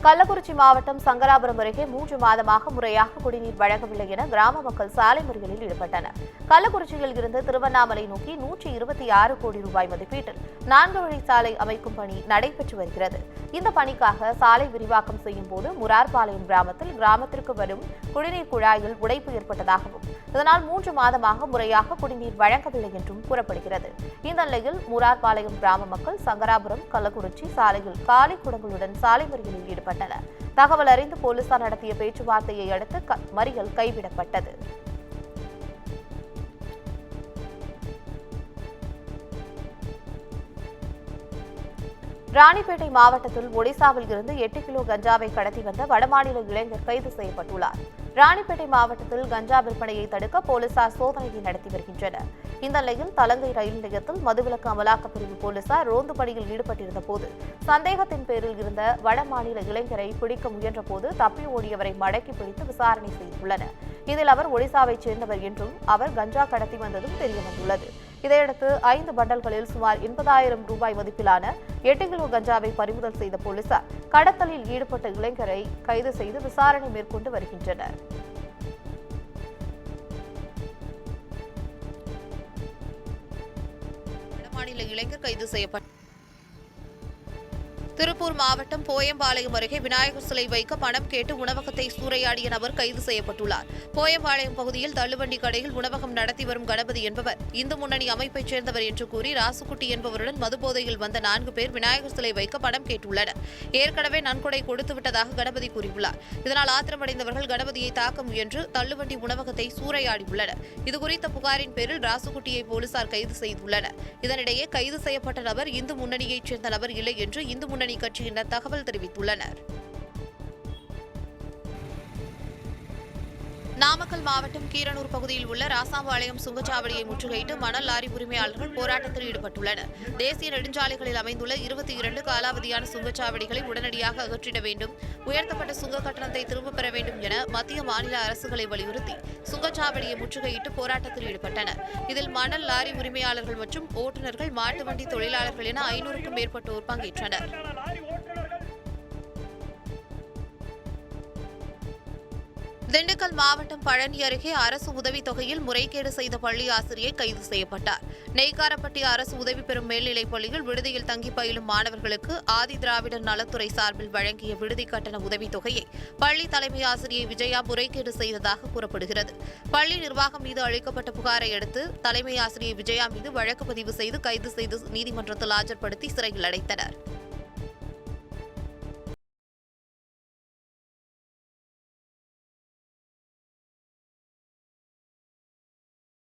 கள்ளக்குறிச்சி மாவட்டம் சங்கராபுரம் அருகே 3 மாதமாக முறையாக குடிநீர் வழங்கவில்லை என கிராம மக்கள் சாலை மறியலில் ஈடுபட்டனர். கள்ளக்குறிச்சியில் இருந்து திருவண்ணாமலை நோக்கி 126 கோடி ரூபாய் மதிப்பீட்டில் 4 வழிச்சாலை அமைக்கும் பணி நடைபெற்று வருகிறது. இந்த பணிக்காக சாலை விரிவாக்கம் செய்யும் போது முரார்பாளையம் கிராமத்தில் கிராமத்திற்கு வரும் குடிநீர் குழாயில் உடைப்பு ஏற்பட்டதாகவும், இதனால் 3 மாதமாக முறையாக குடிநீர் வழங்கவில்லை என்றும் கூறப்படுகிறது. இந்த நிலையில் முரார்பாளையம் கிராம மக்கள் சங்கராபுரம் கள்ளக்குறிச்சி சாலையில் காலி குடங்களுடன் சாலை மறியலில் ஈடுபட்டனர். தகவல் அறிந்து போலீசார் நடத்திய பேச்சுவார்த்தையை அடுத்து மறியல் கைவிடப்பட்டது. ராணிப்பேட்டை மாவட்டத்தில் ஒடிசாவில் இருந்து 8 கிலோ கஞ்சாவை கடத்தி வந்த வடமாநில இளைஞர் கைது செய்யப்பட்டுள்ளார். ராணிப்பேட்டை மாவட்டத்தில் கஞ்சா விற்பனையை தடுக்க போலீசார் சோதனையை நடத்தி வருகின்றனர். இந்த நிலையில் தலங்கை ரயில் நிலையத்தில் மதுவிலக்கு அமலாக்கப் பிரிவு போலீசார் ரோந்து பணியில் ஈடுபட்டிருந்த போது சந்தேகத்தின் பேரில் இருந்த வடமாநில இளைஞரை பிடிக்க முயன்ற போது தப்பி ஓடியவரை மடக்கி பிடித்து விசாரணை செய்துள்ளனர். இதில் அவர் ஒடிசாவைச் சேர்ந்தவர் என்றும் அவர் கஞ்சா கடத்தி வந்ததும் தெரியவந்துள்ளது. இதையடுத்து 5 பண்டல்களில் சுமார் 80,000 ரூபாய் மதிப்பிலான 8 கிலோ கஞ்சாவை பறிமுதல் செய்த போலீசார் கடத்தலில் ஈடுபட்ட இளைஞரை கைது செய்து விசாரணை மேற்கொண்டு வருகின்றனர். வடமாநில இளைஞர் கைது செய்யப்பட்டார். திருப்பூர் மாவட்டம் போயம்பாளையம் அருகே விநாயகர் சிலை வைக்க பணம் கேட்டு உணவகத்தை சூறையாடிய நபர் கைது செய்யப்பட்டுள்ளார். போயம்பாளையம் பகுதியில் தள்ளுவண்டி கடையில் உணவகம் நடத்தி வரும் கணபதி என்பவர் இந்து முன்னணி அமைப்பைச் சேர்ந்தவர் என்று கூறி ராசுகுட்டி என்பவருடன் மதுபோதையில் வந்த 4 பேர் விநாயகர் சிலை வைக்க பணம் கேட்டுள்ளனர். ஏற்கனவே நன்கொடை கொடுத்துவிட்டதாக கணபதி கூறியுள்ளார். இதனால் ஆத்திரமடைந்தவர்கள் கணபதியை தாக்க முயன்று தள்ளுவண்டி உணவகத்தை சூறையாடியுள்ளனர். இதுகுறித்த புகாரின் பேரில் ராசுகுட்டியை போலீசார் கைது செய்துள்ளனர். இதனிடையே கைது செய்யப்பட்ட நபர் இந்து முன்னணியைச் சேர்ந்த நபர் இல்லை என்று இந்து முன்னணி கட்சியினர் தகவல் தெரிவித்துள்ளனர். நாமக்கல் மாவட்டம் கீரனூர் பகுதியில் உள்ள ராசாம்பாளையம் சுங்கச்சாவடியை முற்றுகையிட்டு மணல் லாரி உரிமையாளர்கள் போராட்டத்தில் ஈடுபட்டுள்ளனர். தேசிய நெடுஞ்சாலைகளில் அமைந்துள்ள 22 காலாவதியான சுங்கச்சாவடிகளை உடனடியாக அகற்றிட வேண்டும், உயர்த்தப்பட்ட சுங்க கட்டணத்தை திரும்பப் பெற வேண்டும் என மத்திய மாநில அரசுகளை வலியுறுத்தி சுங்கச்சாவடியை முற்றுகையிட்டு போராட்டத்தில் ஈடுபட்டனர். இதில் மணல் லாரி உரிமையாளர்கள் மற்றும் ஓட்டுநர்கள், மாட்டு வண்டி தொழிலாளர்கள் என 500க்கும் மேற்பட்டோர் பங்கேற்றனர். திண்டுக்கல் மாவட்டம் பழனி அருகே அரசு உதவித் தொகையில் முறைகேடு செய்த பள்ளி ஆசிரியை கைது செய்யப்பட்டார். நெய்க்காரப்பட்டி அரசு உதவி பெறும் மேல்நிலைப் பள்ளியில் விடுதியில் தங்கி பயிலும் மாணவர்களுக்கு ஆதி திராவிடர் நலத்துறை சார்பில் வழங்கிய விடுதி கட்டண உதவித் தொகையை பள்ளி தலைமை ஆசிரியை விஜயா முறைகேடு செய்ததாக கூறப்படுகிறது. பள்ளி நிர்வாகம் மீது அளிக்கப்பட்ட புகாரை அடுத்து தலைமை ஆசிரியை விஜயா மீது வழக்கு பதிவு செய்து கைது செய்து நீதிமன்றத்தில் ஆஜர்படுத்தி சிறையில் அடைத்தனர்.